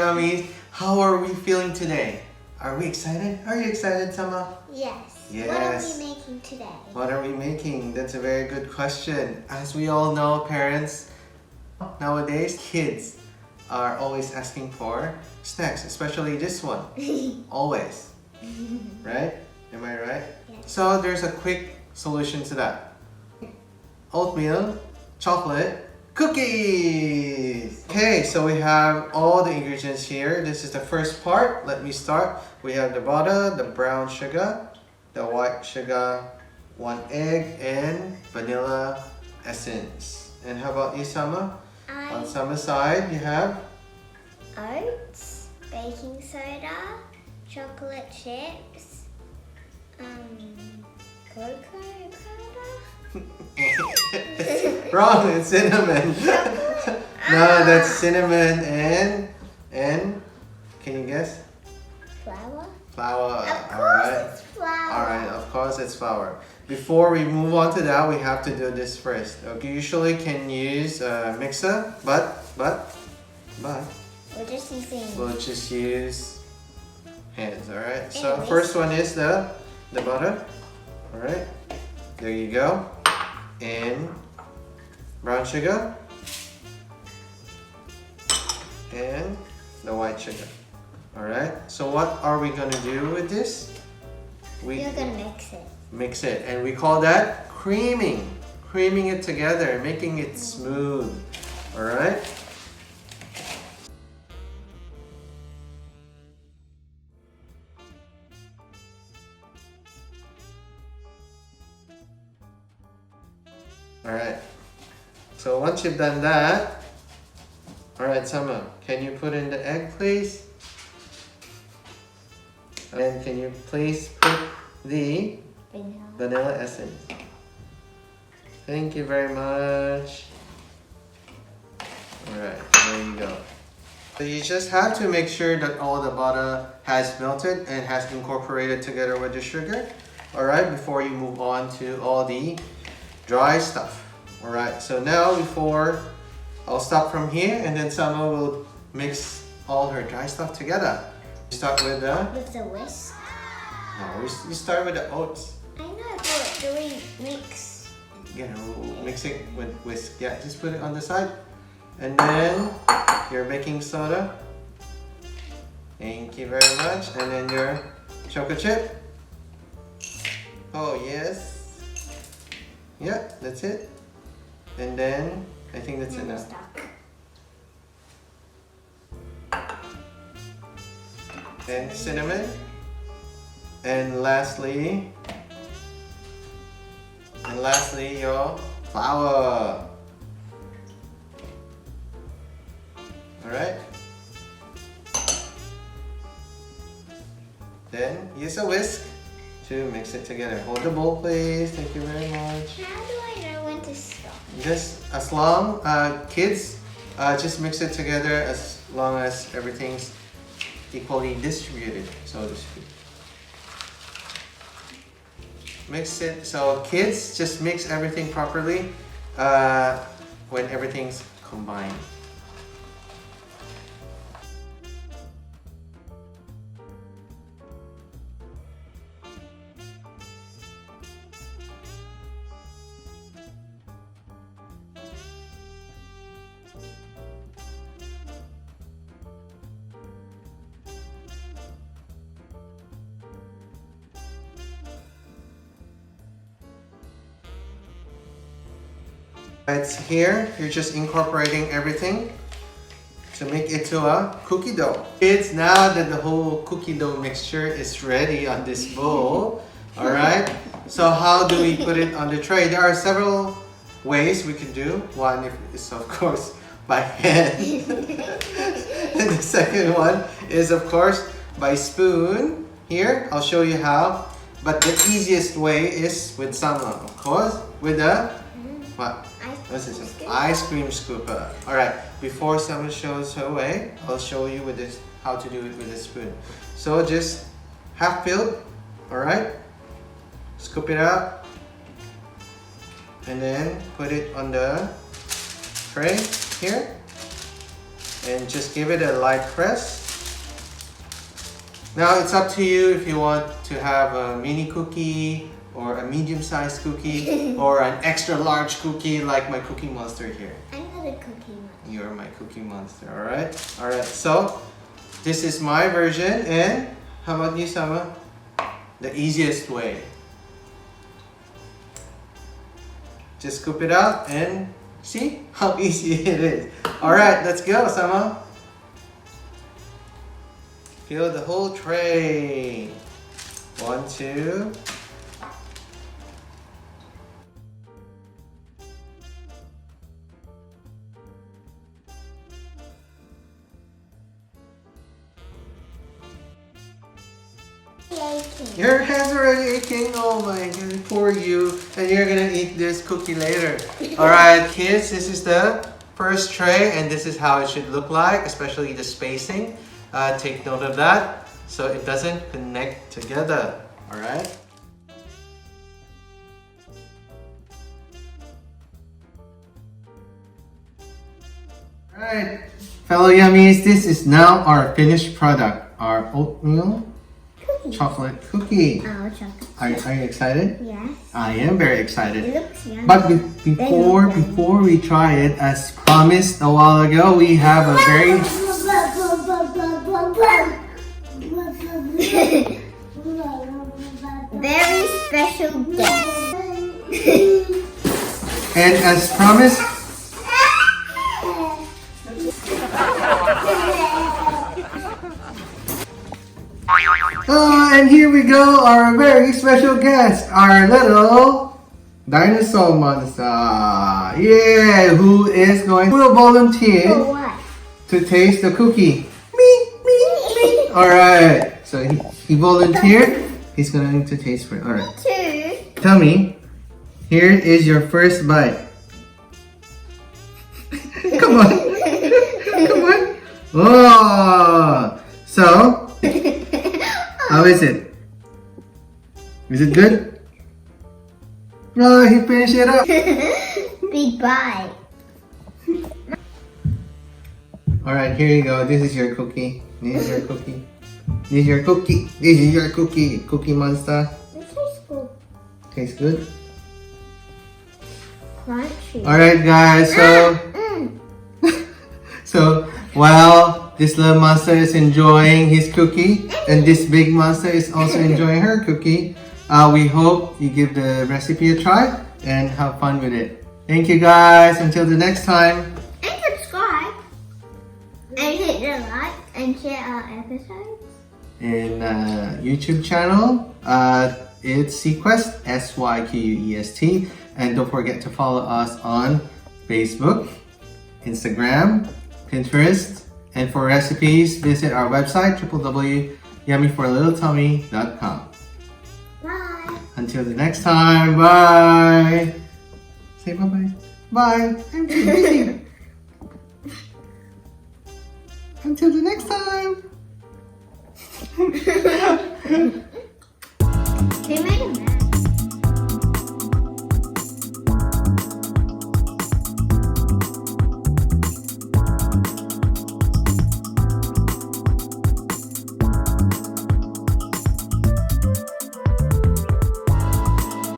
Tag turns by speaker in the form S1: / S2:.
S1: yummy. How are we feeling today? Are we excited? Are you excited, Sama?
S2: Yes.
S1: Yes.
S2: What are we making today?
S1: What are we making? That's a very good question. As we all know, parents, nowadays, kids are always asking for snacks, especially this one. Always. Right? Am I right?
S2: Yes.
S1: So there's a quick solution to that. Oatmeal chocolate cookies. Okay, so we have all the ingredients here. This is the first part. Let me start. We have the butter, the brown sugar, the white sugar, 1 egg, and vanilla essence. And how about you, Sama? On Sama's side, you have
S2: oats, baking soda, chocolate chips, cocoa powder.
S1: Wrong, it's cinnamon. No, that's cinnamon and can you guess?
S2: Flour.
S1: Flour.
S2: Of course,
S1: Alright.
S2: it's flour.
S1: Alright, of course it's flour. Before we move on to that, we have to do this first. Okay, usually can use a mixer, but
S2: We're just using.
S1: we'll just use hands. Alright. So
S2: Anyways.
S1: first one is the butter. Alright. There you go. And brown sugar and the white sugar. Alright, so what are we gonna do with this?
S2: You're gonna mix it.
S1: And we call that creaming it together, making it smooth. Alright. Alright, so once you've done that, alright, Sama, can you put in the egg, please? And can you please put the vanilla essence? Thank you very much. Alright, there you go. So you just have to make sure that all the butter has melted and has incorporated together with the sugar. Alright, before you move on to all the dry stuff. Alright, so now before I'll stop from here and then Sama will mix all her dry stuff together. Start with the
S2: whisk.
S1: No, you start with the oats.
S2: I know, but do we mix?
S1: You know, mix it with whisk. Yeah, just put it on the side. And then your baking soda. Thank you very much. And then your choco chip. Oh yes. Yeah, that's it. And then I think that's enough. And cinnamon. And lastly your flour. Alright. Then use a whisk to mix it together. Hold the bowl, please. Thank you very much.
S2: How do I know when to stop?
S1: Just as long, kids, just mix it together as long as everything's equally distributed, so to speak. Mix it, so kids, just mix everything properly when everything's combined. It's here, you're just incorporating everything to make it to a cookie dough. Kids, now that the whole cookie dough mixture is ready on this bowl, alright? So how do we put it on the tray? There are several ways we can do. One is of course by hand. And the second one is of course by spoon. Here, I'll show you how. But the easiest way is with Sama, of course, with a what? What's this? Ice cream scooper. Alright, before Sama shows her way, I'll show you with this how to do it with a spoon. So just half filled, alright? Scoop it out and then put it on the tray here. and just give it a light press. Now it's up to you if you want to have a mini cookie or a medium-sized cookie or an extra large cookie like my Cookie Monster here.
S2: I'm not a cookie monster.
S1: You're my Cookie Monster, alright? Alright, so this is my version, and how about you, Sama? The easiest way. Just scoop it out and see how easy it is. Alright, let's go, Sama. Fill the whole tray. 1, 2. Your hands are already aching. Oh my god, poor you. And you're gonna eat this cookie later. Alright, kids, this is the first tray, and this is how it should look like, especially the spacing. Take note of that so it doesn't connect together. Alright? Alright, fellow yummies, this is now our finished product, our oatmeal chocolate cookie.
S2: Oh, chocolate.
S1: Are you excited?
S2: Yes.
S1: I am very excited.
S2: It looks yummy.
S1: But before we try it, as promised a while ago, we have a very
S2: very special guest.
S1: and as promised. Oh, and here we go, our very special guest, our little dinosaur monster. Yeah, who will volunteer
S2: For what?
S1: to taste the cookie. Me. Alright, so he volunteered. He's going to taste for it. Alright.
S2: 2.
S1: Tell me, here is your first bite. Come on. Come on. Oh, so, how is it? Is it good? Oh, he finished it up.
S2: Big bite.
S1: Alright, here you go. This is your cookie. This is your cookie. This is your cookie. This is your cookie. Cookie Monster.
S2: It tastes good.
S1: Tastes good?
S2: Crunchy.
S1: Alright guys, so while this little monster is enjoying his cookie and this big monster is also enjoying her cookie, we hope you give the recipe a try and have fun with it. Thank you guys. Until the next time.
S2: And subscribe. And hit the like and share our episodes.
S1: In YouTube channel, it's SYQUEST, SYQUEST. And don't forget to follow us on Facebook, Instagram, Pinterest, and for recipes, visit our website, www.yummyforalittletummy.com.
S2: Bye.
S1: Until the next time, bye. Say bye-bye. Bye. I'm too busy. Until the next time.
S2: They made a mess.